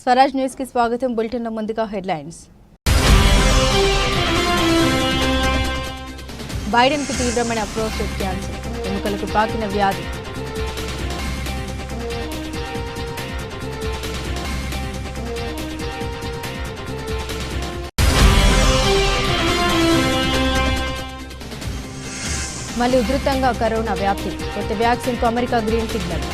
Swaraj news కి స్వాగతం. Bulletin లో ముందుగా హెడ్లైన్స్. బైడెన్ కు తీవ్రమైన ప్రోస్టేట్ క్యాన్సర్, ఎముకలకు పాకిన వ్యాధి. మళ్లీ ఉధృతంగా కరోనా వ్యాప్తి, కొత్త వ్యాక్సిన్ కు అమెరికా గ్రీన్ సిగ్నల్.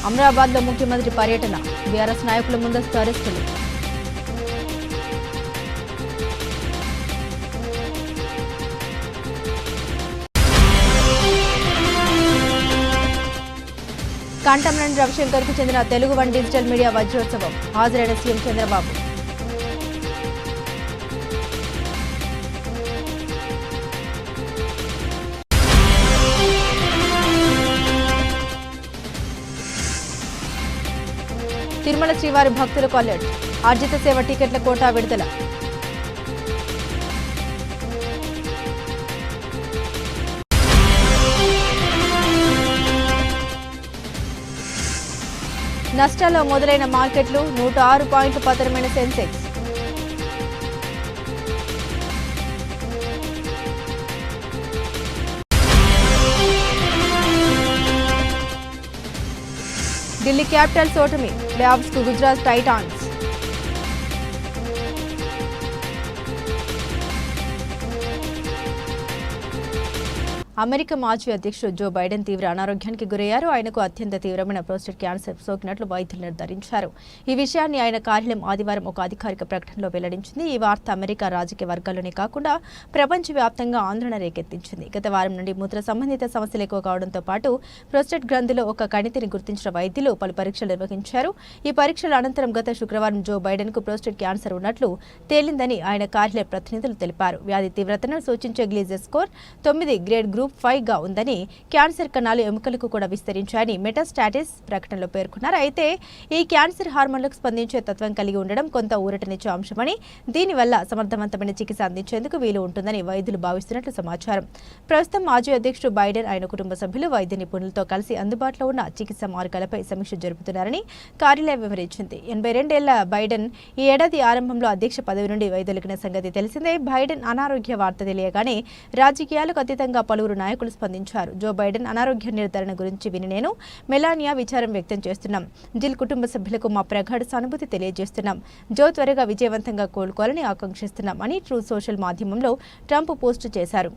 అమరాబాద్ లో ముఖ్యమంత్రి పర్యటన, బీఆర్ఎస్ నాయకుల ముందస్తు అరెస్టులు. కంటంనేని రవిశంకర్ కు చెందిన తెలుగు వన్ డిజిటల్ మీడియా వజ్రోత్సవం, హాజరైన సీఎం చంద్రబాబు. తిరుమల శ్రీవారి భక్తులకు అలర్ట్, ఆర్జిత సేవ టికెట్ల కోటా విడుదల. నష్టాల్లో మొదలైన మార్కెట్లు, 106 పాయింట్ల పతనమైన సెన్సెక్స్. ఢిల్లీ క్యాపిటల్స్ ఓటమి, ప్లేఆఫ్స్ కు గుజరాత్ టైటాన్స్. అమెరికా మాజీ అధ్యక్షుడు జో బైడెన్ తీవ్ర అనారోగ్యానికి గురయ్యారు. ఆయనకు అత్యంత తీవ్రమైన ప్రోస్టేట్ క్యాన్సర్ సోకినట్లు వైద్యులు నిర్ధారించారు. ఈ విషయాన్ని ఆయన కార్యాలయం ఆదివారం ఒక అధికారిక ప్రకటనలో వెల్లడించింది. ఈ వార్త అమెరికా రాజకీయ వర్గాల్లోనే కాకుండా ప్రపంచవ్యాప్తంగా ఆందోళన రేకెత్తించింది. గత వారం నుండి మూత్ర సంబంధిత సమస్యలు ఎక్కువ కావడంతో పాటు ప్రోస్టేట్ గ్రంథిలో ఒక కణితిని గుర్తించిన వైద్యులు పలు పరీక్షలు నిర్వహించారు. ఈ పరీక్షల అనంతరం గత శుక్రవారం జో బైడెన్ కు ప్రోస్టేట్ క్యాన్సర్ ఉన్నట్లు తేలిందని ఆయన కార్యాలయ ప్రతినిధులు తెలిపారు. వ్యాధి తీవ్రతను సూచించే గ్లీజర్ స్కోర్ 9 గ్రేడ్ గ్రూప్ 5 గా ఉందని, క్యాన్సర్ కణాలు ఎముకలకు కూడా విస్తరించాయని మెటాస్టాటిస్ ప్రకటనలో పేర్కొన్నారు. అయితే ఈ క్యాన్సర్ హార్మోన్లకు స్పందించే తత్వం కలిగి ఉండడం కొంత ఊరటనిచ్చే అంశమని, దీనివల్ల సమర్థవంతమైన చికిత్స అందించేందుకు వీలు ఉంటుందని వైద్యులు భావిస్తున్నట్లు సమాచారం. ప్రస్తుతం మాజీ అధ్యక్షుడు బైడెన్, ఆయన కుటుంబ సభ్యులు వైద్య నిపుణులతో కలిసి అందుబాటులో ఉన్న చికిత్స మార్గాలపై సమీక్ష జరుపుతున్నారని కార్యాలయం వివరించింది. 82 ఏళ్ల బైడెన్ ఈ ఏడాది ఆరంభంలో అధ్యక్ష పదవి నుండి వైదొలిగిన సంగతి తెలిసిందే. బైడెన్ అనారోగ్య వార్త తెలియగానే రాజకీయాలకు అతీతంగా పలువురు నాయకులు స్పందించారు. జో బైడెన్ అనారోగ్య నిర్ధారణ గురించి విని నేను, మెలానియా విచారం వ్యక్తం చేస్తున్నాం. జిల్ కుటుంబ సభ్యులకు మా ప్రగాఢ సానుభూతి తెలియజేస్తున్నాం. జో త్వరగా విజయవంతంగా కోలుకోవాలని ఆకాంక్షిస్తున్నాం అని ట్రూత్ సోషల్ మాధ్యమంలో ట్రంప్ పోస్టు చేశారు.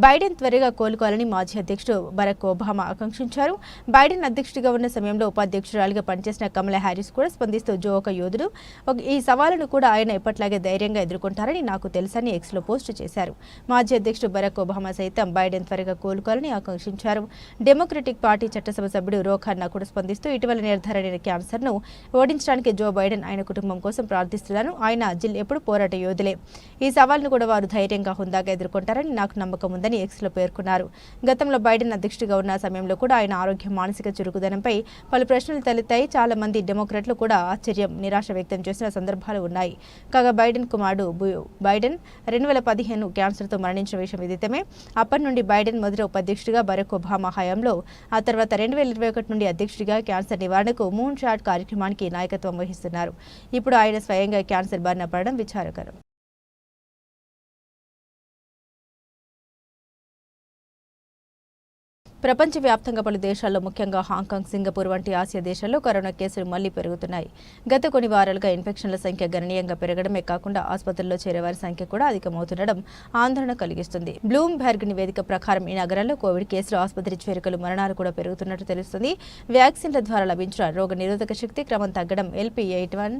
బైడెన్ త్వరగా కోలుకోవాలని మాజీ అధ్యక్షుడు బరాక్ ఒబామా ఆకాంక్షించారు. బైడెన్ అధ్యక్షుడిగా ఉన్న సమయంలో ఉపాధ్యక్షురాలిగా పనిచేసిన కమలా హ్యారిస్ కూడా స్పందిస్తూ జో ఒక యోధుడు, ఈ సవాలును కూడా ఆయన ఎప్పట్లాగే ధైర్యంగా ఎదుర్కొంటారని నాకు తెలుసని ఎక్స్లో పోస్టు చేశారు. మాజీ అధ్యక్షుడు బరాక్ ఒబామా సైతం బైడెన్ త్వరగా కోలుకోవాలని ఆకాంక్షించారు. డెమోక్రటిక్ పార్టీ చట్టసభ సభ్యుడు రో ఖన్నా కూడా స్పందిస్తూ ఇటీవల నిర్ధారణ క్యాన్సర్ను ఓడించడానికి జో బైడెన్ ఆయన కుటుంబం కోసం ప్రార్థిస్తున్నారు. ఆయన జిల్ ఎప్పుడు పోరాట యోధులే. ఈ సవాల్ను కూడా వారు ధైర్యంగా హుందాగా ఎదుర్కొంటారని నాకు నమ్మకం ఉందని ఎక్స్లో పేర్కొన్నారు. గతంలో బైడెన్ అధ్యక్షుడిగా ఉన్న సమయంలో కూడా ఆయన ఆరోగ్య, మానసిక చురుకుదనంపై పలు ప్రశ్నలు తలెత్తాయి. చాలా మంది డెమోక్రాట్లు కూడా ఆశ్చర్యం, నిరాశ వ్యక్తం చేసిన సందర్భాలు ఉన్నాయి. కాగా బైడెన్ కుమారుడు బైడెన్ 2015 క్యాన్సర్తో మరణించిన విషయం విదితమే. అప్పటి నుండి బైడెన్ మొదటి ఉపాధ్యక్షుడిగా, బరాక్ ఒబామా హయాంలో ఆ తర్వాత 2021 నుండి అధ్యక్షుడిగా క్యాన్సర్ నివారణకు మూన్ షాట్ కార్యక్రమానికి నాయకత్వం వహిస్తున్నారు. ఇప్పుడు ఆయన స్వయంగా క్యాన్సర్ బారిన పడడం విచారకరం. ప్రపంచవ్యాప్తంగా పలు దేశాల్లో, ముఖ్యంగా హాంకాంగ్, సింగపూర్ వంటి ఆసియా దేశాల్లో కరోనా కేసులు మళ్లీ పెరుగుతున్నాయి. గత కొన్ని వారాలుగా ఇన్ఫెక్షన్ల సంఖ్య గణనీయంగా పెరగడమే కాకుండా ఆసుపత్రుల్లో చేరేవారి సంఖ్య కూడా అధికమవుతుండడం ఆందోళన కలిగిస్తుంది. బ్లూంబెర్గ్ నివేదిక ప్రకారం ఈ నగరాల్లో కోవిడ్ కేసులు, ఆసుపత్రి చేరికలు, మరణాలు కూడా పెరుగుతున్నట్టు తెలుస్తుంది. వ్యాక్సిన్ల ద్వారా లభించిన రోగ నిరోధక శక్తి క్రమం తగ్గడం, LP81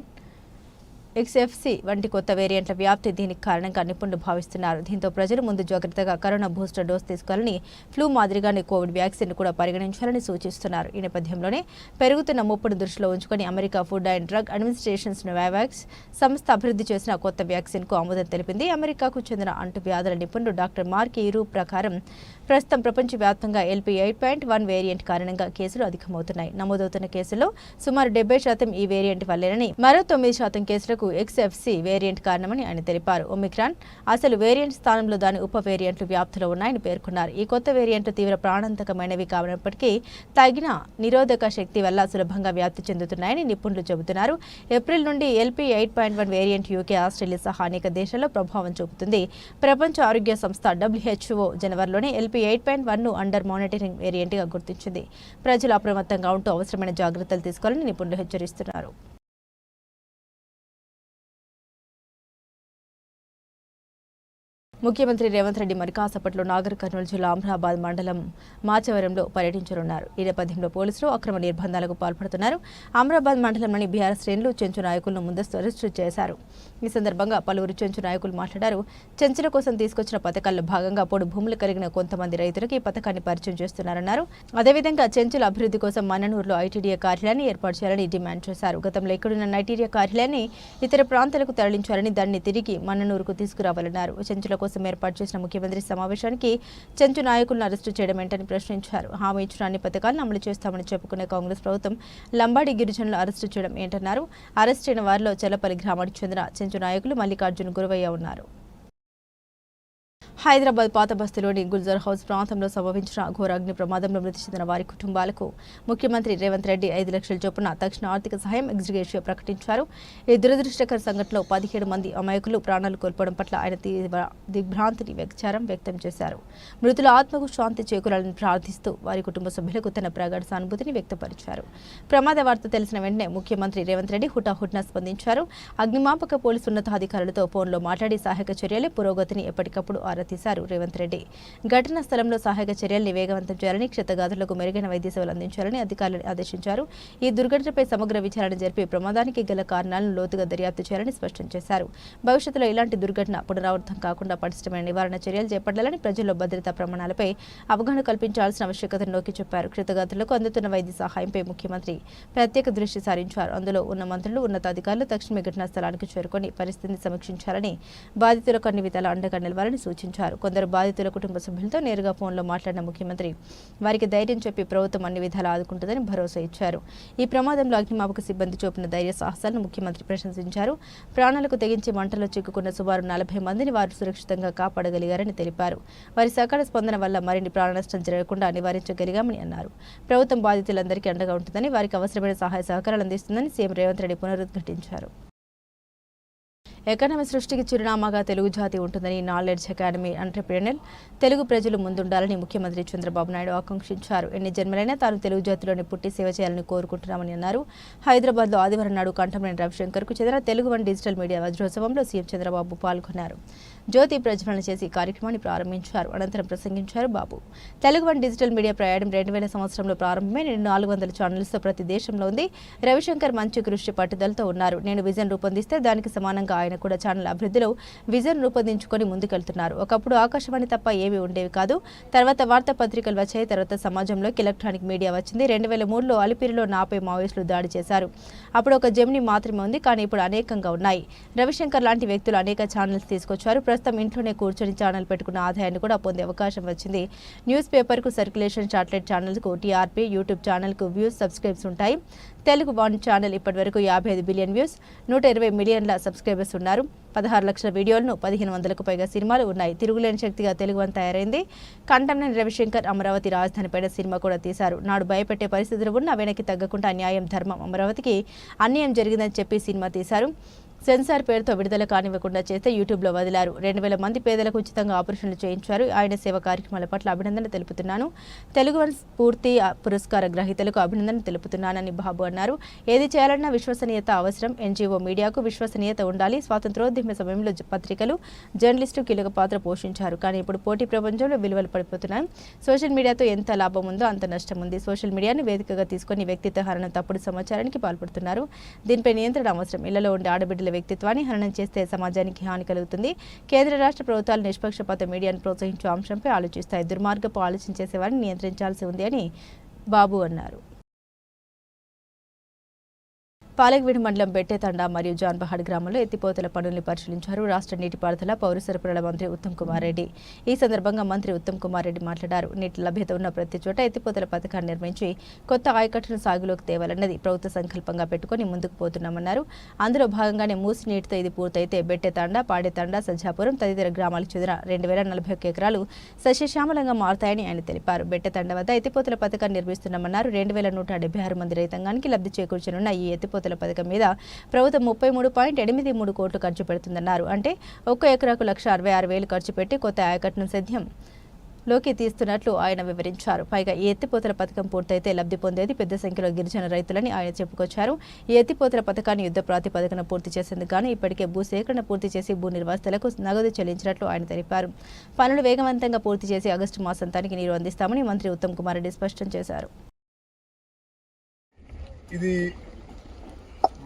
XFC వంటి కొత్త వేరియంట్ల వ్యాప్తి దీనికి కారణంగా నిపుణులు భావిస్తున్నారు. దీంతో ప్రజలు ముందు జాగ్రత్తగా కరోనా బూస్టర్ డోస్ తీసుకోవాలని, ఫ్లూ మాదిరిగానే కోవిడ్ వ్యాక్సిన్ కూడా పరిగణించాలని సూచిస్తున్నారు. ఈ నేపథ్యంలోనే పెరుగుతున్న ముప్పును దృష్టిలో ఉంచుకొని America food and drug administrations Novavax సంస్థ అభివృద్ధి చేసిన కొత్త వ్యాక్సిన్ కు ఆమోదం తెలిపింది. అమెరికాకు చెందిన అంటువ్యాధుల నిపుణుడు డాక్టర్ మార్క్ ఈరూ ప్రకారం ప్రస్తుతం ప్రపంచవ్యాప్తంగా LP 8.1 వేరియంట్ కారణంగా కేసులు అధికమవుతున్నాయి. నమోదవుతున్న కేసుల్లో సుమారు 70% ఈ వేరియంట్ వల్లేనని, మరో 9% కేసులకు XFC వేరియంట్ కారణమని ఆయన తెలిపారు. ఒమిక్రాన్ అసలు వేరియంట్ స్థానంలో దాని ఉప వేరియంట్లు వ్యాప్తిలో ఉన్నాయని పేర్కొన్నారు. ఈ కొత్త వేరియంట్లు తీవ్ర ప్రాణాంతకమైనవి కానప్పటికీ తగిన నిరోధక శక్తి వల్ల సులభంగా వ్యాప్తి చెందుతున్నాయని నిపుణులు చెబుతున్నారు. ఏప్రిల్ నుండి LP 8.1 వేరియంట్ UK, ఆస్ట్రేలియా సహా అనేక దేశాల్లో ప్రభావం చూపుతుంది. ప్రపంచ ఆరోగ్య సంస్థ WHO జనవరిలోనే LP 8.1ను అండర్ మానిటరింగ్ వేరియంట్గా గుర్తించింది. ప్రజలు అప్రమత్తంగా ఉంటూ అవసరమైన జాగ్రత్తలు తీసుకోవాలని నిపుణులు హెచ్చరిస్తున్నారు. ముఖ్యమంత్రి రేవంత్ రెడ్డి మరి కాసేపట్లో నాగర్ కర్నూలు జిల్లా అమ్రాబాద్ మండలం మాచవరంలో పర్యటించనున్నారు. ఈ నేపథ్యంలో పోలీసులు అక్రమ నిర్బంధాలకు పాల్పడుతున్నారు. అమ్రాబాద్ మండలంలోని బీఆర్ఎస్ శ్రేణులు చెంచు నాయకులను ముందస్తు అరెస్టు చేశారు. ఈ సందర్భంగా పలువురు చెంచు నాయకులు మాట్లాడారు. చెంచుల కోసం తీసుకొచ్చిన పథకాల్లో భాగంగా పొడు భూములు కలిగిన కొంతమంది రైతులకు ఈ పథకాన్ని పరిచయం చేస్తున్నారన్నారు. అదేవిధంగా చెంచుల అభివృద్ధి కోసం మన్ననూరులో ఐటీడీఏ కార్యాలయాన్ని ఏర్పాటు చేయాలని డిమాండ్ చేశారు. గతంలో ఇక్కడున్న ఐటీడీఏ కార్యాలయాన్ని ఇతర ప్రాంతాలకు తరలించారని, దాన్ని తిరిగి మన్ననూరుకు తీసుకురావాలన్నారు. చెంచుల కోసం ఏర్పాటు చేసిన ముఖ్యమంత్రి సమావేశానికి చెంచు నాయకులను అరెస్టు చేయడం ఏంటని ప్రశ్నించారు. హామీ ఇచ్చిన అన్ని పథకాలను అమలు చేస్తామని చెప్పుకునే కాంగ్రెస్ ప్రభుత్వం లంబాడి గిరిజనులు అరెస్టు చేయడం ఏంటన్నారు. అరెస్టు అయిన వారిలో చెల్లపల్లి గ్రామానికి చెందిన చెంచు నాయకులు మల్లికార్జున గురవయ్య ఉన్నారు. హైదరాబాద్ పాత బస్తీలోని గుల్జర్ హౌస్ ప్రాంతంలో సంభవించిన ఘోర అగ్ని ప్రమాదంలో మృతి చెందిన వారి కుటుంబాలకు ముఖ్యమంత్రి రేవంత్ రెడ్డి 5 లక్షల చొప్పున తక్షణ ఆర్థిక సహాయం ఎగ్జిగ్రేషియా ప్రకటించారు. ఈ దురదృష్టకర సంఘటనలో 17 మంది అమాయకులు ప్రాణాలు కోల్పోవడం పట్ల ఆయన తీవ్ర దిగ్భ్రాంతిని వ్యక్తం చేశారు. మృతుల ఆత్మకు శాంతి చేకూరాలని ప్రార్థిస్తూ వారి కుటుంబ సభ్యులకు తన ప్రగాఢ సానుభూతిని వ్యక్తపరిచారు. ప్రమాద వార్త తెలిసిన వెంటనే ముఖ్యమంత్రి రేవంత్ రెడ్డి హుటాహుటిన స్పందించారు. అగ్నిమాపక పోలీసు ఉన్నతాధికారులతో ఫోన్లో మాట్లాడి సహాయక చర్యల పురోగతిని ఎప్పటికప్పుడు ఆరా తీశారు. రేవంత్ రెడ్డి ఘటనా స్థలంలో సహాయక చర్యల్ని వేగవంతం చేయాలని, క్షతగాతులకు మెరుగైన వైద్య సేవలు అందించాలని అధికారులను ఆదేశించారు. ఈ దుర్ఘటనపై సమగ్ర విచారణ జరిపి ప్రమాదానికి గల కారణాలను లోతుగా దర్యాప్తు చేయాలని స్పష్టం చేశారు. భవిష్యత్తులో ఇలాంటి దుర్ఘటన పునరావృతం కాకుండా పటిష్టమైన నివారణ చర్యలు చేపట్టాలని, ప్రజల్లో భద్రతా ప్రమాణాలపై అవగాహన కల్పించాల్సిన ఆవశ్యకతను నొక్కి చెప్పారు. క్షతగాతులకు అందుతున్న వైద్య సహాయంపై ముఖ్యమంత్రి ప్రత్యేక దృష్టి సారించారు. అందులో ఉన్న మంత్రులు, ఉన్నతాధికారులు తక్షణమే ఘటనా స్థలానికి చేరుకొని పరిస్థితిని సమీక్షించాలని, బాధితులకు అన్ని విధాల అండగా నిలవాలని సూచించారు. కొందరు బాధితుల కుటుంబ సభ్యులతో నేరుగా ఫోన్లో మాట్లాడిన ముఖ్యమంత్రి వారికి ధైర్యం చెప్పి ప్రభుత్వం అన్ని విధాలా ఆదుకుంటుందని భరోసా ఇచ్చారు. ఈ ప్రమాదంలో అగ్నిమాపక సిబ్బంది చూపిన ధైర్య సాహసాలను ముఖ్యమంత్రి ప్రశంసించారు. ప్రాణాలకు తెగించి మంటలో చిక్కుకున్న సుమారు 40 మందిని వారు సురక్షితంగా కాపాడగలిగారని తెలిపారు. వారి సకాల స్పందన వల్ల మరిన్ని ప్రాణ నష్టం జరగకుండా నివారించగలిగామని అన్నారు. ప్రభుత్వం బాధితులందరికీ అండగా ఉంటుందని, వారికి అవసరమైన సహాయ సహకారాలు అందిస్తుందని సీఎం రేవంత్ రెడ్డి పునరుద్ఘాటించారు. ఎకానమీ సృష్టికి చిరునామాగా తెలుగు జాతి ఉంటుందని నాలెడ్జ్ అకాడమీ ఎంటర్‌ప్రెన్యూర్ తెలుగు ప్రజలు ముందుండాలని ముఖ్యమంత్రి చంద్రబాబు నాయుడు ఆకాంక్షించారు. ఎన్ని జన్మలైనా తాను తెలుగు జాతిలోనే పుట్టి సేవ చేయాలని కోరుకుంటున్నామని అన్నారు. హైదరాబాద్లో ఆదివారం నాడు కంఠంనేని రవిశంకర్కు చెందిన తెలుగు వన్ డిజిటల్ మీడియా వజ్రోత్సవంలో సీఎం చంద్రబాబు పాల్గొన్నారు. జ్యోతి ప్రజ్వలన చేసి కార్యక్రమాన్ని ప్రారంభించారు. అనంతరం ప్రసంగించారు Babu. Telugu one digital media ప్రయాణం 2000 సంవత్సరంలో ప్రారంభమై నేడు 400 ఛానల్స్తో ప్రతి దేశంలో ఉంది. రవిశంకర్ మంచి కృషి పట్టుదలతో ఉన్నారు. నేను విజన్ రూపొందిస్తే దానికి సమానంగా ఆయన కూడా ఛానల్ అభివృద్ధిలో విజన్ రూపొందించుకొని ముందుకెళ్తున్నారు. ఒకప్పుడు ఆకాశవాణి తప్ప ఏమీ ఉండేవి కాదు. తర్వాత వార్తాపత్రికలు వచ్చాయి. తర్వాత సమాజంలోకి ఎలక్ట్రానిక్ మీడియా వచ్చింది. 2003లో అలిపిరిలో నాపై మావోయిస్టులు దాడి చేశారు. అప్పుడు ఒక జెమిని మాత్రమే ఉంది, కానీ ఇప్పుడు అనేకంగా ఉన్నాయి. రవిశంకర్ లాంటి వ్యక్తులు అనేక ఛానల్స్ తీసుకొచ్చారు. ప్రస్తుతం ఇంట్లోనే కూర్చొని ఛానల్ పెట్టుకున్న ఆదాయాన్ని కూడా పొందే అవకాశం వచ్చింది. న్యూస్ పేపర్కు సర్క్యులేషన్, శాటిలైట్ ఛానల్కు టీఆర్పీ, యూట్యూబ్ ఛానల్కు వ్యూస్, సబ్స్క్రైబ్స్ ఉంటాయి. తెలుగు వన్ ఛానల్ ఇప్పటివరకు 55 బిలియన్ వ్యూస్, 120 మిలియన్ల సబ్స్క్రైబర్స్ ఉన్నారు. 16 లక్షల వీడియోలను, 1500కు పైగా సినిమాలు ఉన్నాయి. తిరుగులేని శక్తిగా తెలుగు వన్ తయారైంది. కంఠంనేని రవిశంకర్ అమరావతి రాజధానిపైన సినిమా కూడా తీశారు. నాడు భయపెట్టే పరిస్థితులు ఉన్నా వెనక్కి తగ్గకుండా న్యాయం, ధర్మం, అమరావతికి అన్యాయం జరిగిందని చెప్పి సినిమా తీశారు. సెన్సార్ పేరుతో విడుదల కానివ్వకుండా చేస్తే యూట్యూబ్లో వదిలారు. 2000 మంది పేదలకు ఉచితంగా ఆపరేషన్లు చేయించారు. ఆయన సేవ కార్యక్రమాల పట్ల అభినందన తెలుపుతున్నాను. తెలుగు వన్ పూర్తి పురస్కార గ్రహీతలకు అభినందన తెలుపుతున్నానని బాబు అన్నారు. ఏది చేయాలన్నా విశ్వసనీయత అవసరం. ఎన్జీఓ మీడియాకు విశ్వసనీయత ఉండాలి. స్వాతంత్రోద్యమ సమయంలో పత్రికలు, జర్నలిస్టు కీలక పాత్ర పోషించారు. కానీ ఇప్పుడు పోటీ ప్రపంచంలో విలువలు పడిపోతున్నాయి. సోషల్ మీడియాతో ఎంత లాభం ఉందో అంత నష్టం ఉంది. సోషల్ మీడియాను వేదికగా తీసుకొని వ్యక్తిత్వ హననం, తప్పుడు సమాచారానికి పాల్పడుతున్నారు. దీనిపై నియంత్రణ అవసరం. ఇళ్లలో ఉండే ఆడబిడ్డల వ్యక్తిత్వాన్ని హననం చేస్తే సమాజానికి హాని కలుగుతుంది. కేంద్ర రాష్ట్ర ప్రభుత్వాలు నిష్పక్షపాత మీడియాను ప్రోత్సహించే అంశంపై ఆలోచిస్తాయి. దుర్మార్గపు ఆలోచన చేసేవారిని నియంత్రించాల్సి ఉంది అని బాబు అన్నారు. పాలెగవీడు మండలం బెట్టెతండ మరియు జాన్బహాడ్ గ్రామంలో ఎత్తిపోతల పనుల్ని పరిశీలించారు రాష్ట్ర నీటిపారుదల పౌర సరఫరాల మంత్రి ఉత్తమ్ కుమార్ రెడ్డి. ఈ సందర్భంగా మంత్రి ఉత్తమ్ కుమార్ రెడ్డి మాట్లాడారు. నీటి లభ్యత ఉన్న ప్రతి చోట ఎత్తిపోతల పథకాన్ని నిర్మించి కొత్త ఆయకట్టును సాగులోకి తేవాలన్నది ప్రభుత్వ సంకల్పంగా పెట్టుకుని ముందుకు పోతున్నామన్నారు. అందులో భాగంగానే మూసి నీటితో ఇది పూర్తయితే బెట్టెతండ, పాడేతండ, సజ్జాపురం తదితర గ్రామాలకు చెందిన 2041 ఎకరాలు సస్యశ్యామలంగా మారతాయని ఆయన తెలిపారు. బెట్టెతండ వద్ద ఎత్తిపోతల పథకాన్ని నిర్మిస్తున్నామన్నారు. 2176 మంది రైతాంగానికి లబ్ధి చేకూర్చనున్న ఈ ఎత్తిపోతల పథకం మీద ప్రభుత్వం 33.83 కోట్లు ఖర్చు పెడుతుందన్నారు. అంటే 1 ఎకరాకు 1,66,000 ఖర్చు పెట్టి కొత్త ఆయకట్టును సద్యంలోకి తీస్తున్నట్లు ఆయన వివరించారు. పైగా ఈ ఎత్తిపోతల పథకం పూర్తయితే లబ్ధి పొందేది పెద్ద సంఖ్యలో గిరిజన రైతులని ఆయన చెప్పుకొచ్చారు. ఈ ఎత్తిపోతల పథకాన్ని యుద్ధ ప్రాతిపదికన పూర్తి చేసేందుకు గాను ఇప్పటికే భూసేకరణ పూర్తి చేసి భూ నిర్వాసితులకు నగదు చెల్లించినట్లు ఆయన తెలిపారు. పనులు వేగవంతంగా పూర్తి చేసి ఆగస్టు మాసాంతానికి నీరు అందిస్తామని మంత్రి ఉత్తమ్ కుమార్ రెడ్డి స్పష్టం చేశారు. ఇది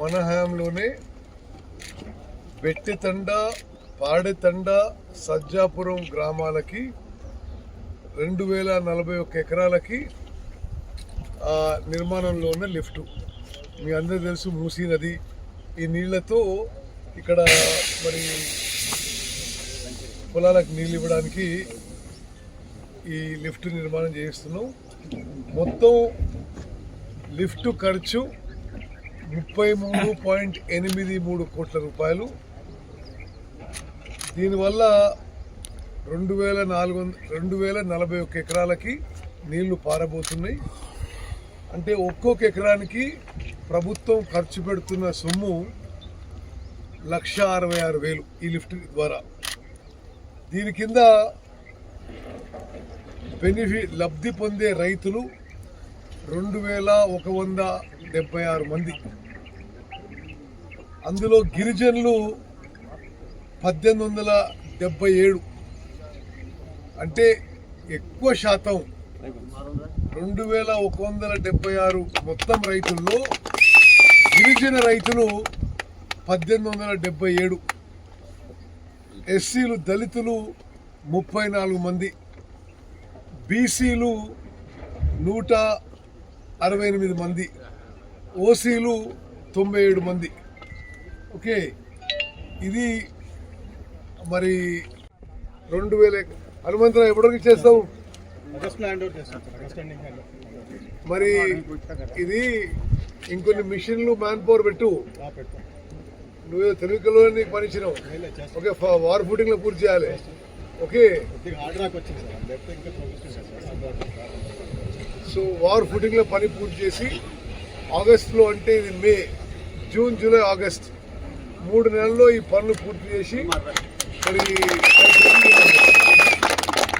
మన హయాంలోనే బెట్టెతండ, పాడెతండ, సజ్జాపురం గ్రామాలకి 2041 ఎకరాలకి నిర్మాణంలో ఉన్న లిఫ్టు. మీ అందరూ తెలుసు మూసీ నది. ఈ నీళ్లతో ఇక్కడ మరి పొలాలకు నీళ్ళు ఇవ్వడానికి ఈ లిఫ్ట్ నిర్మాణం చేయిస్తున్నాం. మొత్తం లిఫ్ట్ ఖర్చు 33.83 కోట్ల రూపాయలు. దీనివల్ల 2041 ఎకరాలకి నీళ్లు పారబోతున్నాయి. అంటే ఒక్కొక్క ఎకరానికి ప్రభుత్వం ఖర్చు పెడుతున్న సొమ్ము 1,66,000 ఈ లిఫ్ట్ ద్వారా. దీని కింద లబ్ధి పొందే రైతులు 2,176 మంది. అందులో గిరిజనులు 1,877. అంటే ఎక్కువ శాతం 2,176 మొత్తం రైతుల్లో గిరిజన రైతులు 1,877. ఎస్సీలు, దళితులు 34 మంది, బీసీలు 168 మంది, ఓసీలు 97 మంది. ఓకే, ఇది మరి 2,000 హనుమంతరావు ఎప్పటికి చేస్తావు మరి? ఇది ఇంకొన్ని మిషన్లు మ్యాన్ పవర్ పెట్టు. నువ్వు తెలుగులో నీకు పనిచ్చినావు. ఓకే, వార్ ఫుటింగ్ లో పూర్తి చేయాలి. ఓకే, సో వార్ ఫుటింగ్ లో పని పూర్తి చేసి ఆగస్టులో, అంటే ఇది మే, జూన్, జూలై, ఆగస్ట్ 3 నెలల్లో ఈ పనులు పూర్తి చేసి మరి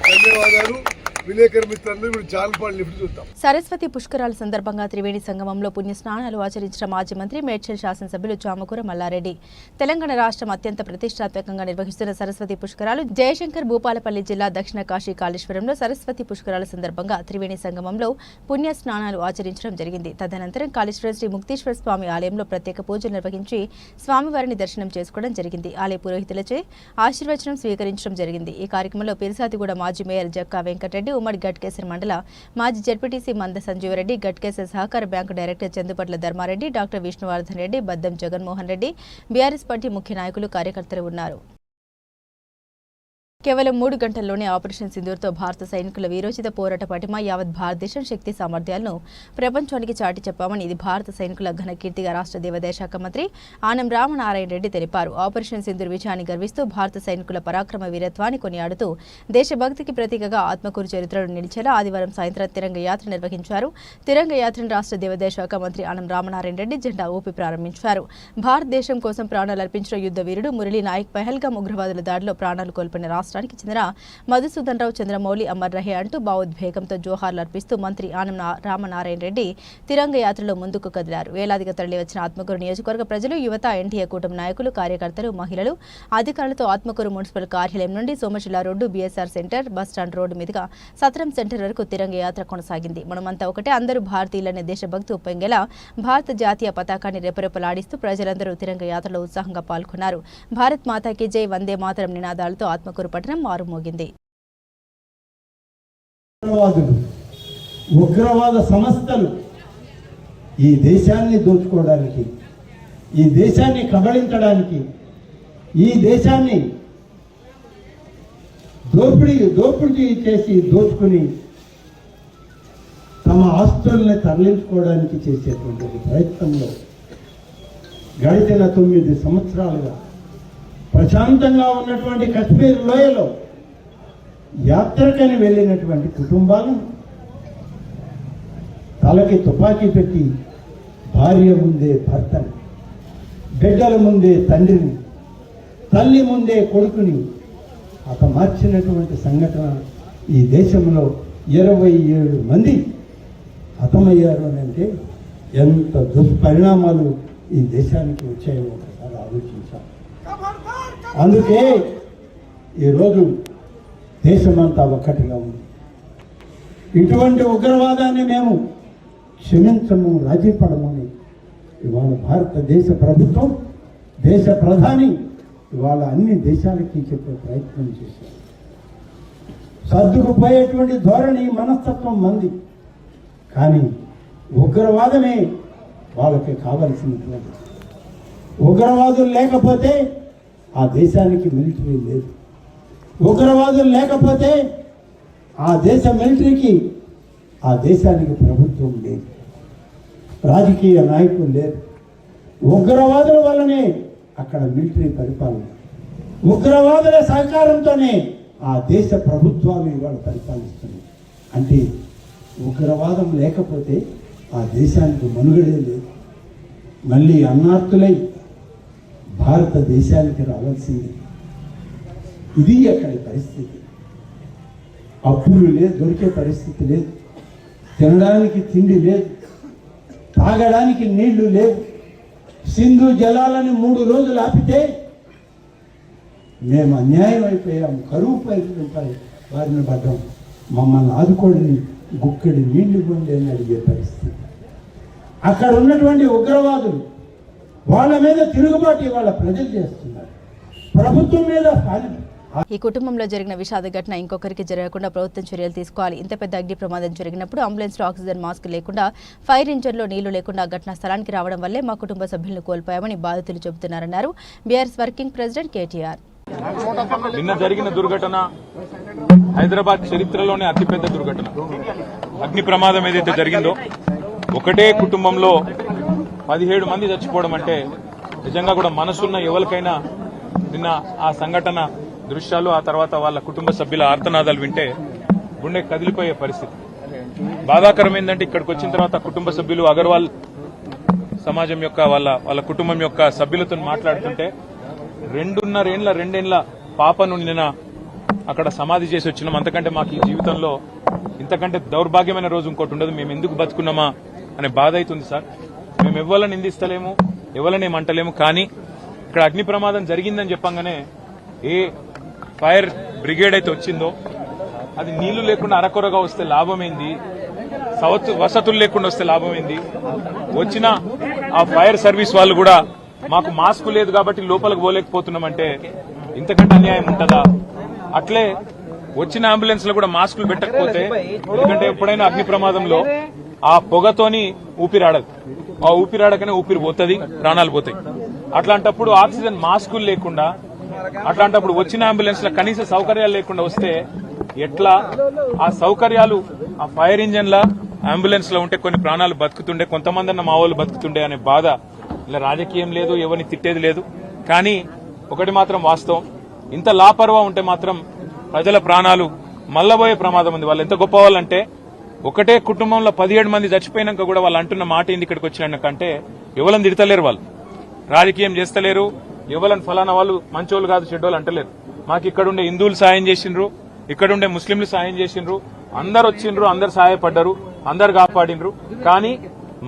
ధన్యవాదాలు. విలేకరు మిత్రులు ఇప్పుడు జాన్పాడ్ లిఫ్ట్ చూద్దాం. సరస్వతి పుష్కరాల సందర్భంగా త్రివేణి సంగమంలో పుణ్య స్నానాలు ఆచరించిన మాజీ మంత్రి మేడ్చల్ శాసనసభ్యులు చామకూర మల్లారెడ్డి. తెలంగాణ రాష్ట్రం అత్యంత ప్రతిష్టాత్మకంగా నిర్వహిస్తున్న సరస్వతి పుష్కరాలు జయశంకర్ భూపాలపల్లి జిల్లా దక్షిణ కాశీ కాళేశ్వరంలో సరస్వతి పుష్కరాల సందర్భంగా త్రివేణి సంగమంలో పుణ్య స్నానాలు ఆచరించడం జరిగింది. తదనంతరం కాళేశ్వరం శ్రీ ముక్తేశ్వర స్వామి ఆలయంలో ప్రత్యేక పూజలు నిర్వహించి స్వామివారిని దర్శనం చేసుకోవడం జరిగింది. ఆలయ పురోహితులచే ఆశీర్వచనం స్వీకరించడం జరిగింది. ఈ కార్యక్రమంలో పిరిసాతిగూడ మాజీ మేయర్ జక్కా వెంకటరెడ్డి, ఉమ్మడి గట్కేసర్ మండల మాజీ జడ్పీటీసీ మంద సంజీవరెడ్డి, గట్కేసర్ సహకార bank director Chandupatla Dharmareddy, doctor Vishnuvardhan Reddy, Baddam Jaganmohan Reddy, BRS party ముఖ్య నాయకులు, కార్యకర్తలు ఉన్నారు. కేవలం 3 గంటల్లోనే ఆపరేషన్ సింధూర్తో భారత సైనికుల వీరోచిత పోరాట పటిమ, యావత్ భారతదేశం శక్తి సామర్థ్యాలను ప్రపంచానికి చాటి చెప్పామని ఇది భారత సైనికుల ఘన కీర్తిగా రాష్ట్ర దేవాదాయ శాఖ మంత్రి ఆనం రామనారాయణ రెడ్డి తెలిపారు. ఆపరేషన్ సింధూర్ విజయాన్ని గర్విస్తూ భారత సైనికుల పరాక్రమ వీరత్వాన్ని కొనియాడుతూ దేశభక్తికి ప్రతీకగా ఆత్మకూరు చరిత్రను నిలిచేలా ఆదివారం సాయంత్రం తిరంగ యాత్ర నిర్వహించారు. తిరంగ యాత్రను రాష్ట్ర దేవాదాయ శాఖ మంత్రి ఆనం రామనారాయణ రెడ్డి జెండా ఊపి ప్రారంభించారు. భారతదేశం కోసం ప్రాణాలు అర్పించిన యుద్ధ వీరుడు మురళీ నాయక్ పహల్గామ్ ఉగ్రవాదుల దాడిలో ప్రాణాలు కోల్పోయిన రాష్ట్రానికి చెందిన మధుసూదన్ రావు చంద్రమౌళి అమర్ రహే అంటూ భావోద్వేగంతో జోహార్లు అర్పిస్తూ మంత్రి ఆనం రామనారాయణ రెడ్డి తిరంగ యాత్రలో ముందుకు కదిలారు. వేలాదిగా తరలివచ్చిన ఆత్మకూరు నియోజకవర్గ ప్రజలు, యువత, ఎన్టీఏ కూటమి నాయకులు, కార్యకర్తలు, మహిళలు, అధికారులతో ఆత్మకూరు మున్సిపల్ కార్యాలయం నుండి Somasila road, BSR centre, bus stand road మీదుగా సత్రం సెంటర్ వరకు తిరంగ యాత్ర కొనసాగింది. మనమంతా ఒకటే, అందరూ భారతీయులనే దేశభక్తి ఉప్పొంగేలా భారత జాతీయ పతాకాన్ని రెపరెపలాడిస్తూ ప్రజలందరూ తిరంగ యాత్రలో ఉత్సాహంగా పాల్గొన్నారు. భారత్ మాతాకి జై, వందే మాతరం నినాదాలతో ఆత్మకూరు పట్టణం మారుమోగింది. ఉగ్రవాద సంస్థలు ఈ దేశాన్ని దోచుకోవడానికి ఈ దేశాన్ని కబళించడానికి, ఈ దేశాన్ని దోపిడీ చేసి దోచుకుని తమ ఆస్తుల్ని తరలించుకోవడానికి చేసేటువంటి ప్రయత్నంలో గడిచిన 9 సంవత్సరాలుగా ప్రశాంతంగా ఉన్నటువంటి కశ్మీర్ లోయలో యాత్రకని వెళ్ళినటువంటి కుటుంబాలను తలకి తుపాకీ పెట్టి భార్య ముందే భర్తని, బిడ్డల ముందే తండ్రిని, తల్లి ముందే కొడుకుని హతమార్చినటువంటి సంఘటన ఈ దేశంలో 27 మంది హతమయ్యారు అని అంటే ఎంత దుష్పరిణామాలు ఈ దేశానికి వచ్చాయో ఒకసారి ఆలోచించాలి. అందుకే ఈరోజు దేశమంతా ఒక్కటిగా ఉంది. ఇటువంటి ఉగ్రవాదాన్ని మేము క్షమించము, రాజీ పడమని ఇవాళ భారతదేశ ప్రభుత్వం, దేశ ప్రధాని ఇవాళ అన్ని దేశాలకి చెప్పే ప్రయత్నం చేశారు. సర్దుకుపోయేటువంటి ధోరణి, మనస్తత్వం మంది, కానీ ఉగ్రవాదమే వాళ్ళకి కావలసినటువంటి. ఉగ్రవాదులు లేకపోతే ఆ దేశానికి మిలిటరీ లేదు, ఉగ్రవాదులు లేకపోతే ఆ దేశ మిలిటరీకి, ఆ దేశానికి ప్రభుత్వం లేదు, రాజకీయ నాయకులు లేరు. ఉగ్రవాదుల వల్లనే అక్కడ మిలిటరీ పరిపాలన, ఉగ్రవాదుల సహకారంతోనే ఆ దేశ ప్రభుత్వాలు ఇవాళ పరిపాలిస్తున్నాయి. అంటే ఉగ్రవాదం లేకపోతే ఆ దేశానికి మనుగడే లేదు. మళ్ళీ అన్నార్తులై భారతదేశానికి రావాల్సింది. ఇది అక్కడి పరిస్థితి. అప్పులు లేదు, దొరికే పరిస్థితి లేదు, తినడానికి తిండి లేదు, తాగడానికి నీళ్లు లేవు. సింధు జలాలను 3 రోజులు ఆపితే మేము అన్యాయం అయిపోయాము, కరువు బారిన పడ్డాం, మమ్మల్ని ఆదుకోడిని గుక్కడి నీళ్లు పొంది అని అడిగే పరిస్థితి. అక్కడ ఉన్నటువంటి ఉగ్రవాదులు వాళ్ళ మీద తిరుగుబాటు ఇవాళ ప్రజలు చేస్తున్నారు, ప్రభుత్వం మీద పాలన. ఈ కుటుంబంలో జరిగిన విషాద ఘటన ఇంకొకరికి జరగకుండా ప్రభుత్వం చర్యలు తీసుకోవాలి. ఇంత పెద్ద అగ్ని ప్రమాదం జరిగినప్పుడు అంబులెన్స్లో ఆక్సిజన్ మాస్క్ లేకుండా, ఫైర్ ఇంజన్లో నీళ్లు లేకుండా ఘటనా స్థలానికి రావడం వల్లే మా కుటుంబ సభ్యులను కోల్పోయామని బాధితులు చెబుతున్నారన్నారు బీఆర్ఎస్ వర్కింగ్ ప్రెసిడెంట్ కేటీఆర్. నిన్న జరిగిన దుర్ఘటన హైదరాబాద్ చరిత్రలోనే అతిపెద్ద దుర్ఘటన. అగ్ని ప్రమాదం ఏదైతే జరిగిందో, ఒకటే కుటుంబంలో 17 మంది చచ్చిపోవడం అంటే నిజంగా కూడా మనసున్న ఎవరికైనా నిన్న ఆ సంఘటన దృశ్యాలు, ఆ తర్వాత వాళ్ళ కుటుంబ సభ్యుల ఆర్తనాదాలు వింటే గుండె కదిలిపోయే పరిస్థితి. బాధాకరం ఏంటంటే ఇక్కడికి వచ్చిన తర్వాత కుటుంబ సభ్యులు అగర్వాల్ సమాజం యొక్క వాళ్ళ కుటుంబం యొక్క సభ్యులతో మాట్లాడుతుంటే 2.5 ఏళ్ల పాపను నిన్న అక్కడ సమాధి చేసి వచ్చినాం. అంతకంటే మాకు ఈ జీవితంలో ఇంతకంటే దౌర్భాగ్యమైన రోజు ఇంకోటి ఉండదు. మేము ఎందుకు బతుకున్నామా అనే బాధ అవుతుంది సార్. మేము ఎవరిని నిందిస్తలేము, ఎవరిని ఏమంటలేము, కానీ ఇక్కడ అగ్ని ప్రమాదం జరిగిందని చెప్పంగానే ఏ ఫైర్ బ్రిగేడ్ అయితే వచ్చిందో అది నీళ్లు లేకుండా అరకొరగా వస్తే లాభమైంది, వసతులు లేకుండా వస్తే లాభమైంది. వచ్చిన ఆ ఫైర్ సర్వీస్ వాళ్ళు కూడా మాకు మాస్క్ లేదు కాబట్టి లోపలికి పోలేకపోతున్నామంటే ఇంతకంటే అన్యాయం ఉంటుందా? అట్లే వచ్చిన అంబులెన్స్ లో కూడా మాస్కులు పెట్టకపోతే, ఎందుకంటే ఎప్పుడైనా అగ్ని ప్రమాదంలో ఆ పొగతోని ఊపిరాడదు, ఆ ఊపిరాడకనే ఊపిరి పోతుంది, ప్రాణాలు పోతాయి. అట్లాంటప్పుడు ఆక్సిజన్ మాస్కులు లేకుండా, అట్లాంటప్పుడు వచ్చిన అంబులెన్స్ లో కనీస సౌకర్యాలు లేకుండా వస్తే ఎట్లా? ఆ సౌకర్యాలు ఆ ఫైర్ ఇంజన్ లా అంబులెన్స్ లో ఉంటే కొన్ని ప్రాణాలు బతుకుతుండే, కొంతమంది అన్న మా వాళ్ళు బతుకుతుండే అనే బాధ. ఇలా రాజకీయం లేదు, ఎవరిని తిట్టేది లేదు, కానీ ఒకటి మాత్రం వాస్తవం, ఇంత లాపర్వా ఉంటే మాత్రం ప్రజల ప్రాణాలు మల్లబోయే ప్రమాదం ఉంది. వాళ్ళు ఎంత గొప్ప వాళ్ళంటే ఒకటే కుటుంబంలో 17 మంది చచ్చిపోయినాక కూడా వాళ్ళు అంటున్న మాట ఏంది ఇక్కడికి వచ్చినాకంటే ఎవరిని తిడతలేరు, వాళ్ళు రాజకీయం చేస్తలేరు, ఎవరిని ఫలానా వాళ్ళు మంచోళ్ళు కాదు చెడ్డోళ్ళు అంటలేరు. మాకు ఇక్కడుండే హిందువులు సాయం చేసిండ్రు, ఇక్కడుండే ముస్లింలు సాయం చేసిండ్రు, అందరు వచ్చిండ్రు, అందరు సహాయపడ్డారు, అందరు కాపాడిండ్రు. కానీ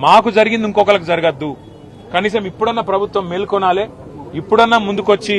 మాకు జరిగింది ఇంకొకరికి జరగద్దు. కనీసం ఇప్పుడన్నా ప్రభుత్వం మేల్కొనాలే, ఇప్పుడన్నా ముందుకొచ్చి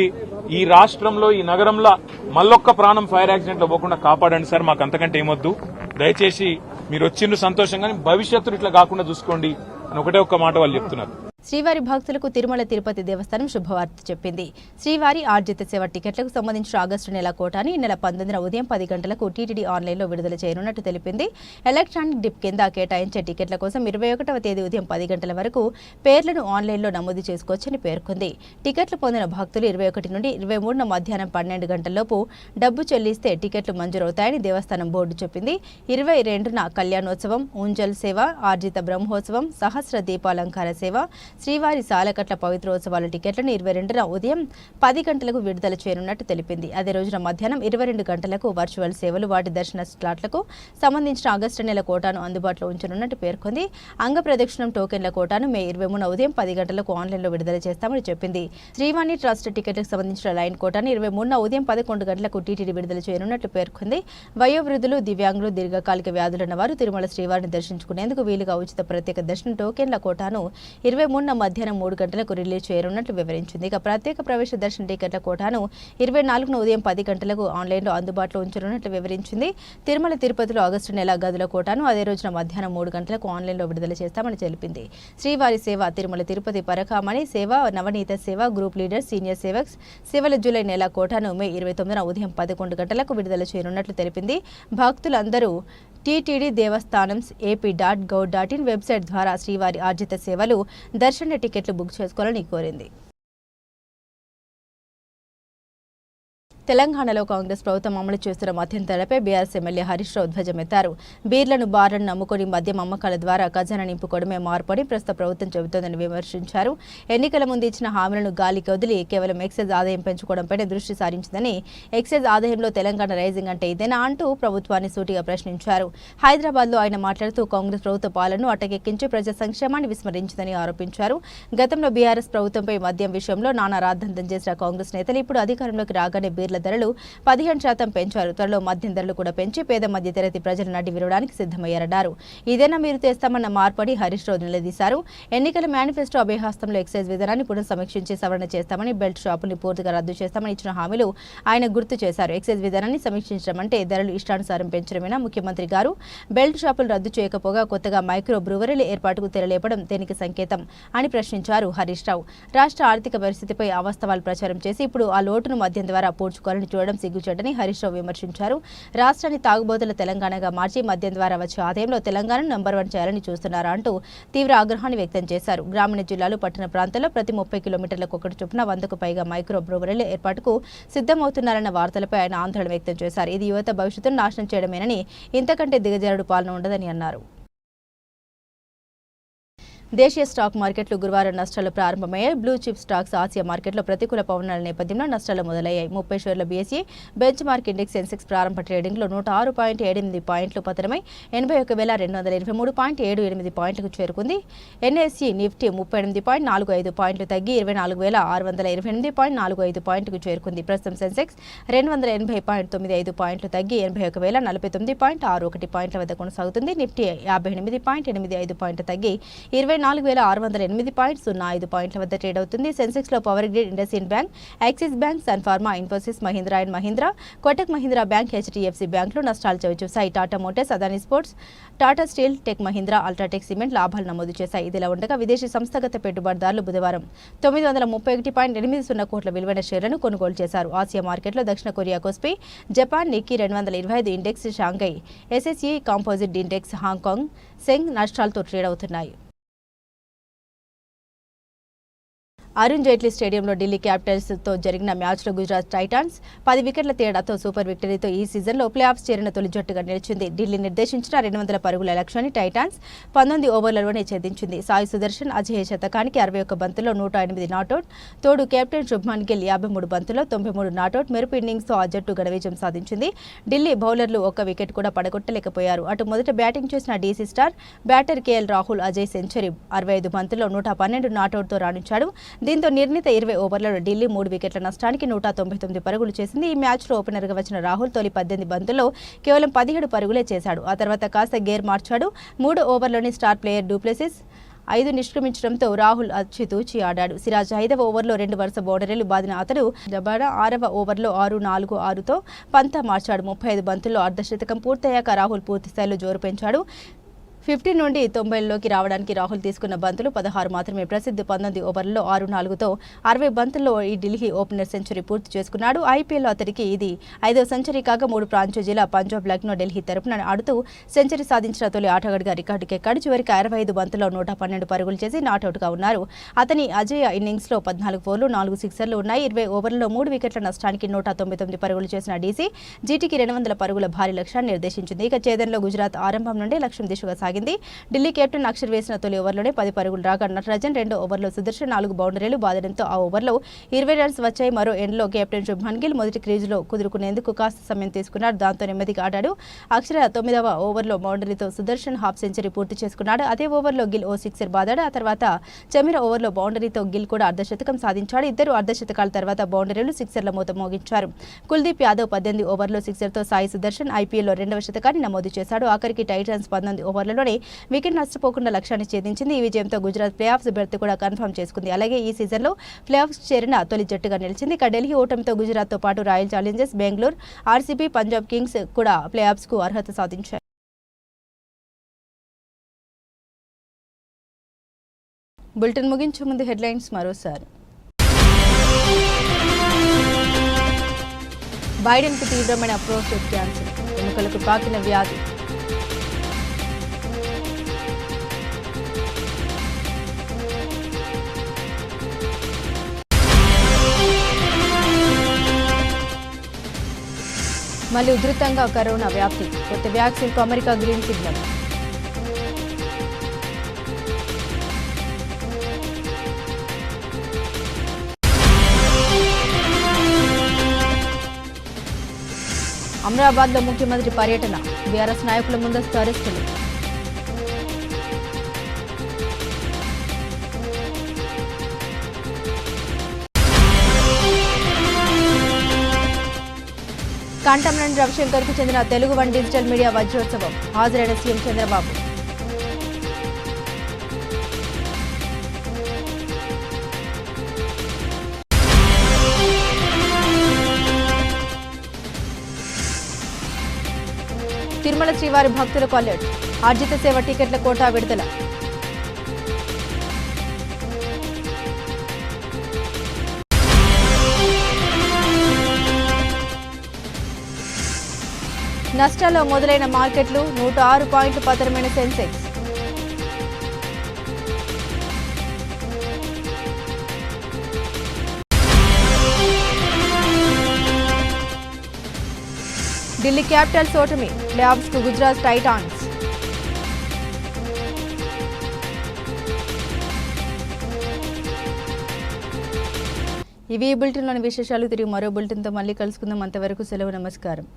ఈ రాష్ట్రంలో, ఈ నగరంలో మళ్ళొక్క ప్రాణం ఫైర్ యాక్సిడెంట్ లో పోకుండా కాపాడండి సార్, మాకు అంతకంటే ఏమొద్దు. దయచేసి మీరు వచ్చిండ్రు సంతోషంగా, భవిష్యత్తులో ఇట్లా కాకుండా చూసుకోండి అని ఒకటే ఒక్క మాట వాళ్ళు చెప్తున్నారు. శ్రీవారి భక్తులకు తిరుమల తిరుపతి దేవస్థానం శుభవార్త చెప్పింది. శ్రీవారి ఆర్జిత సేవ టికెట్లకు సంబంధించిన ఆగస్టు నెల కోటాని ఈ నెల 19న ఉదయం 10 గంటలకు టీటీడీ ఆన్లైన్లో విడుదల చేయనున్నట్టు తెలిపింది. ఎలక్ట్రానిక్ డిప్ కింద కేటాయించే టికెట్ల కోసం 21వ తేదీ ఉదయం 10 గంటల వరకు పేర్లను ఆన్లైన్లో నమోదు చేసుకోవచ్చని పేర్కొంది. టికెట్లు పొందిన భక్తులు 21 నుండి 23న మధ్యాహ్నం 12 గంటలలోపు డబ్బు చెల్లిస్తే టికెట్లు మంజూరవుతాయని దేవస్థానం బోర్డు చెప్పింది. 22న కళ్యాణోత్సవం, ఊంజల్ సేవ, ఆర్జిత బ్రహ్మోత్సవం, సహస్ర దీపాలంకార సేవ, శ్రీవారి సాలకట్ల పవిత్రోత్సవాల టికెట్లను 22న ఉదయం 10 గంటలకు విడుదల చేయనున్నట్టు తెలిపింది. అదే రోజున మధ్యాహ్నం 22 గంటలకు వర్చువల్ సేవలు, వాటి దర్శన స్లాట్లకు సంబంధించిన ఆగస్టు నెల కోటాను అందుబాటులో ఉంచనున్నట్టు పేర్కొంది. అంగ ప్రదక్షిణం టోకెన్ల కోటాను మే 23న ఉదయం 10 గంటలకు ఆన్లైన్లో విడుదల చేస్తామని చెప్పింది. శ్రీవాణి ట్రస్ట్ టికెట్లకు సంబంధించిన లైన్ కోటాను 23న ఉదయం 11 గంటలకు టీటీడీ విడుదల చేయనున్నట్లు పేర్కొంది. వయోవృద్ధులు, దివ్యాంగులు, దీర్ఘకాలిక వ్యాధులున్న వారు తిరుమల శ్రీవారిని దర్శించుకునేందుకు వీలుగా ఉచిత ప్రత్యేక దర్శనం టోకెన్ల కోటాను 23న మధ్యాహ్నం 3 గంటలకు రిలీజ్ చేయనున్నట్లు వివరించింది. ఇక ప్రత్యేక ప్రవేశ దర్శన టికెట్ల కోటాను 24న ఉదయం 10 గంటలకు ఆన్లైన్లో అందుబాటులో ఉంచనున్నట్లు వివరించింది. తిరుమల తిరుపతిలో ఆగస్టు నెల గదుల కోటాను అదే రోజున మధ్యాహ్నం 3 గంటలకు ఆన్లైన్లో విడుదల చేస్తామని తెలిపింది. శ్రీవారి సేవ, తిరుమల తిరుపతి పరకామణి సేవ, నవనీత సేవ, గ్రూప్ లీడర్, సీనియర్ సేవక్స్ సేవల జూలై నెల కోటాను మే 29న ఉదయం 11 గంటలకు విడుదల చేయనున్నట్లు తెలిపింది. భక్తులందరూ టీటీడీ దేవస్థానమ్స్ AP.gov.in వెబ్సైట్ ద్వారా శ్రీవారి ఆర్జిత సేవలు, దర్శన టికెట్లు బుక్ చేసుకోవాలని కోరింది. తెలంగాణలో కాంగ్రెస్ ప్రభుత్వం అమలు చేస్తున్న మద్యంతరపై బీఆర్ఎస్ ఎమ్మెల్యే హరీష్ రావు ధ్వజమెత్తారు. బీర్లను, బార్లను నమ్ముకుని మద్యం అమ్మకాల ద్వారా ఖజానా నింపుకోవడమే మార్పని ప్రస్తుత ప్రభుత్వం చెబుతోందని విమర్శించారు. ఎన్నికల ముందు ఇచ్చిన హామీలను గాలికి వదిలి కేవలం ఎక్సైజ్ ఆదాయం పెంచుకోవడంపైనే దృష్టి సారించిందని, ఎక్సైజ్ ఆదాయంలో తెలంగాణ రైజింగ్ అంటే ఇదేనా అంటూ ప్రభుత్వాన్ని సూటిగా ప్రశ్నించారు. హైదరాబాద్లో ఆయన మాట్లాడుతూ కాంగ్రెస్ ప్రభుత్వ పాలనను అటకెక్కించి ప్రజా సంక్షేమాన్ని విస్మరించిందని ఆరోపించారు. గతంలో బీఆర్ఎస్ ప్రభుత్వంపై మద్యం విషయంలో నానా రాద్ధాంతం చేసిన కాంగ్రెస్ నేతలు ఇప్పుడు అధికారంలోకి రాగానే బీర్ల ధరలు 15% పెంచారు. త్వరలో మద్యం ధరలు కూడా పెంచి పేద మధ్యతరగతి ప్రజల నడ్డి విరవడానికి సిద్ధమయ్యారన్నారు. ఇదేనా మీరు తెస్తామన్న మార్పని హరీష్ రావు నిలదీశారు. ఎన్నికల మేనిఫెస్టో అభయహస్తంలో ఎక్సైజ్ విధానాన్ని పునఃసమీక్షించి సవరణ చేస్తామని, బెల్ట్ షాపుల్ని పూర్తిగా రద్దు చేస్తామని ఇచ్చిన హామీలు ఆయన గుర్తు చేశారు. ఎక్సైజ్ విధానాన్ని సమీక్షించడం అంటే ధరలు ఇష్టానుసారం పెంచడమేనా? ముఖ్యమంత్రి గారు బెల్ట్ షాపులు రద్దు చేయకపోగా కొత్తగా మైక్రో బ్రూవరీల ఏర్పాటుకు తెరలేపడం దేనికి సంకేతం అని ప్రశ్నించారు హరీష్ రావు. రాష్ట్ర ఆర్థిక పరిస్థితిపై అవాస్తవాలు ప్రచారం చేసి ఇప్పుడు ఆ లోటును మద్యం ద్వారా పూడ్చుకోవాలని చూడడం సిగ్గుచేటని హరీష్ రావు విమర్శించారు. రాష్ట్రాన్ని తాగుబోతుల తెలంగాణగా మార్చి మద్యం ద్వారా వచ్చే ఆదాయంలో తెలంగాణను నంబర్ 1 చేయాలని చూస్తున్నారా అంటూ తీవ్ర ఆగ్రహాన్ని వ్యక్తం చేశారు. గ్రామీణ జిల్లాలు, పట్టణ ప్రాంతాల్లో ప్రతి 30 కిలోమీటర్లకు ఒకటి చొప్పున 100కు పైగా మైక్రో బ్రూవరీల ఏర్పాటుకు సిద్ధమవుతున్నారన్న వార్తలపై ఆయన ఆందోళన వ్యక్తం చేశారు. ఇది యువత భవిష్యత్తును నాశనం చేయడమేనని, ఇంతకంటే దిగజారుడు పాలన ఉండదని అన్నారు. దేశీయ స్టాక్ మార్కెట్లు గురువారం నష్టాలు ప్రారంభమయ్యాయి. బ్లూ చిప్ స్టాక్స్ ఆసియా మార్కెట్లో ప్రతికూల పవనాల నేపథ్యంలో నష్టాలు మొదలయ్యాయి. 30 షేర్ల BSE bench mark index Sensex ప్రారంభ ట్రేడింగ్లో 106.78 పాయింట్లు పతనమై 81,223.78 పాయింట్లకు చేరుకుంది. ఎన్ఎస్ఈ నిఫ్టీ 38.45 పాయింట్లు తగ్గి 24,628.45 పాయింట్లకు చేరుకుంది. ప్రస్తుతం సెన్సెక్స్ 280.95 పాయింట్లు తగ్గి 81,049.61 పాయింట్ల వద్ద కొనసాగుతుంది. నిఫ్టీ 58.85 పాయింట్లు తగ్గి 24,608.05 పాయింట్ల వద్ద ట్రేడ్ అవుతుంది. సెన్సెక్స్ లో Power Grid, IndusInd Bank, Axis Bank, Sun Pharma, Infosys, Mahindra and Mahindra, Kotak Mahindra Bank, HDFC బ్యాంకులు నష్టాలు చవిచూశాయి. Tata Motors, Adani Sports, Tata Steel, Tech Mahindra, UltraTech Cement లాభాలు నమోదు చేశాయి. ఇదిలా ఉండగా విదేశీ సంస్థాగత పెట్టుబడిదారులు బుధవారం 931.80 కోట్ల విలువైన షేర్లను కొనుగోలు చేశారు. ఆసియా మార్కెట్లో దక్షిణ Korea KOSPI, Japan Nikkei 225 index, Shanghai SSE composite index, Hong Kong Seng నష్టాలతో ట్రేడ్ అవుతున్నాయి. అరుణ్ జైట్లీ స్టేడియంలో ఢిల్లీ క్యాపిటల్స్తో జరిగిన మ్యాచ్లో గుజరాత్ టైటాన్స్ 10 వికెట్ల తేడాతో సూపర్ విక్టరీతో ఈ సీజన్లో ప్లేఆఫ్స్ చేరిన తొలి జట్టుగా నిలిచింది. ఢిల్లీ నిర్దేశించిన 200 పరుగుల లక్ష్యాన్ని టైటాన్స్ 19 ఓవర్లలోనే ఛేదించింది. సాయి సుదర్శన్, అజయ్ శతకానికి 61 బంతుల్లో 108 నాటౌట్, తోడు కెప్టెన్ శుభ్మన్ గిల్ 53 బంతుల్లో 93 నాటౌట్ మెరుపు ఇన్నింగ్స్తో ఆ జట్టు ఘన విజయం సాధించింది. ఢిల్లీ బౌలర్లు ఒక్క వికెట్ కూడా పడగొట్టలేకపోయారు. అటు మొదట బ్యాటింగ్ చేసిన DC star batter KL Rahul Ajay century 65 బంతుల్లో 112 నాటౌట్తో రాణించాడు. దీంతో నిర్ణీత 20 ఓవర్లలో ఢిల్లీ 3 వికెట్ల నష్టానికి 199 పరుగులు చేసింది. ఈ మ్యాచ్లో ఓపెనర్గా వచ్చిన రాహుల్ తొలి 18 బంతుల్లో కేవలం 17 పరుగులే చేశాడు. ఆ తర్వాత కాస్త గేర్ మార్చాడు. 3 ఓవర్లోని స్టార్ ప్లేయర్ డూప్లెసిస్ 5 నిష్క్రమించడంతో రాహుల్ అచ్చితూచి ఆడాడు. సిరాజ్ 5వ ఓవర్లో 2 వరుస బౌండరీలు బాదిన అతడు జబాడా 6వ ఓవర్లో 6-4-6తో పంతా మార్చాడు. 35 బంతుల్లో అర్ధశతకం పూర్తయ్యాక రాహుల్ పూర్తిస్థాయిలో జోరు పెంచాడు. 50 నుండి 90లోకి రావడానికి రాహుల్ తీసుకున్న బంతులు 16 మాత్రమే. ప్రసిద్ధ 19 ఓవర్లలో 6-4తో 60 బంతుల్లో ఈ ఢిల్లీ ఓపెనర్ సెంచరీ పూర్తి చేసుకున్నాడు. ఐపీఎల్లో అతడికి ఇది 5వ సెంచరీ కాగా 3 ప్రాంతీయ పంజాబ్ లక్నో ఢిల్లీ తరపున ఆడుతూ సెంచరీ సాధించిన తొలి ఆటగాడిగా రికార్డుకెక్కాడు. చివరికి 65 బంతుల్లో 112 పరుగులు చేసి నాటౌట్గా ఉన్నారు. అతని అజేయ ఇన్నింగ్స్లో 14 ఫోర్లు 4 సిక్సర్లు ఉన్నాయి. 20 ఓవర్లలో 3 వికెట్ల నష్టానికి 199 పరుగులు చేసిన డీసీ జీటీకి 200 పరుగుల భారీ లక్ష్యాన్ని నిర్దేశించింది. ఇక ఛేదనలో గుజరాత్ ఆరంభం నుండే లక్ష్యం దిశగా సాగింది. ఢిల్లీ కెప్టెన్ అక్షర్ వేసిన తొలి ఓవర్లోనే 10 పరుగులు రాగా నటరాజన్ రెండో ఓవర్లో సుదర్శన్ 4 బౌండరీలు బాదడంతో ఆ ఓవర్లో 20 రన్స్ వచ్చాయి. మరో ఎండ్లో కెప్టెన్ శుభ్మన్ గిల్ మొదటి క్రీజులో కుదురుకునేందుకు కాస్త సమయం తీసుకున్నాడు. దాంతో నెమ్మదిగా ఆడాడు. అక్షర్ 9వ ఓవర్లో బౌండరీతో సుదర్శన్ హాఫ్ సెంచరీ పూర్తి చేసుకున్నాడు. అదే ఓవర్లో గిల్ ఓ సిక్సర్ బాదాడు. ఆ తర్వాత చెమిర ఓవర్లో బౌండరీతో గిల్ కూడా అర్ధశతకం సాధించాడు. ఇద్దరు అర్ధశతకాల తర్వాత బౌండరీలు సిక్సర్ల మూత మోగించారు. కుల్దీప్ యాదవ్ 18 ఓవర్లో సిక్సర్తో సాయి సుదర్శన్ ఐపీఎల్లో 2వ శతకాన్ని నమోదు చేశాడు. ఆఖరికి టైటన్స్ 19 ఓవర్లలోనే వికెట్ నష్టపోకుండా లక్ష్యాన్ని ఛేదించింది. ఈ విజయంతో గుజరాత్ ప్లే ఆఫ్స్ బెర్త్ కూడా కన్ఫర్మ్ చేసుకుంది. అలాగే ఈ సీజన్లో ప్లే ఆఫ్స్ చేరిన తొలి జట్టుగా నిలిచింది. ఇక ఢిల్లీ ఓటమితో గుజరాత్తో పాటు royal Challengers Bengaluru, RCB, Punjab Kings కూడా ప్లే ఆఫ్స్కు అర్హత సాధించాయి. బులెటిన్ ముగించే ముందు హెడ్లైన్స్ మరోసారి. బైడెన్కు తీవ్రమైన ప్రోస్టేట్ క్యాన్సర్, ఎముకలకు పాకిన వ్యాధి. మళ్లీ ఉధృతంగా కరోనా వ్యాప్తి, కొత్త వ్యాక్సిన్కు అమెరికా గ్రీన్ సిగ్నల్. అమరాబాద్లో ముఖ్యమంత్రి పర్యటన, బీఆర్ఎస్ నాయకుల ముందస్తు అరెస్టులు. కంటంనేని రవిశంకర్కు చెందిన తెలుగు వన్ డిజిటల్ మీడియా వజ్రోత్సవం, హాజరైన సీఎం చంద్రబాబు. తిరుమల శ్రీవారి భక్తులకు అలర్ట్, ఆర్జిత సేవ టికెట్ల కోటా విడుదల. నష్టాల్లో మొదలైన మార్కెట్లు, 106 పాయింట్లు పతనమైన సెన్సెక్స్. ఢిల్లీ క్యాపిటల్స్ ఓటమి, ప్లే ఆఫ్స్కు గుజరాత్ టైటాన్స్. ఇవి ఈ బులెటిన్లోని విశేషాలు. తిరిగి మరో బులెటిన్తో మళ్ళీ కలుసుకుందాం. అంతవరకు సెలవు, నమస్కారం.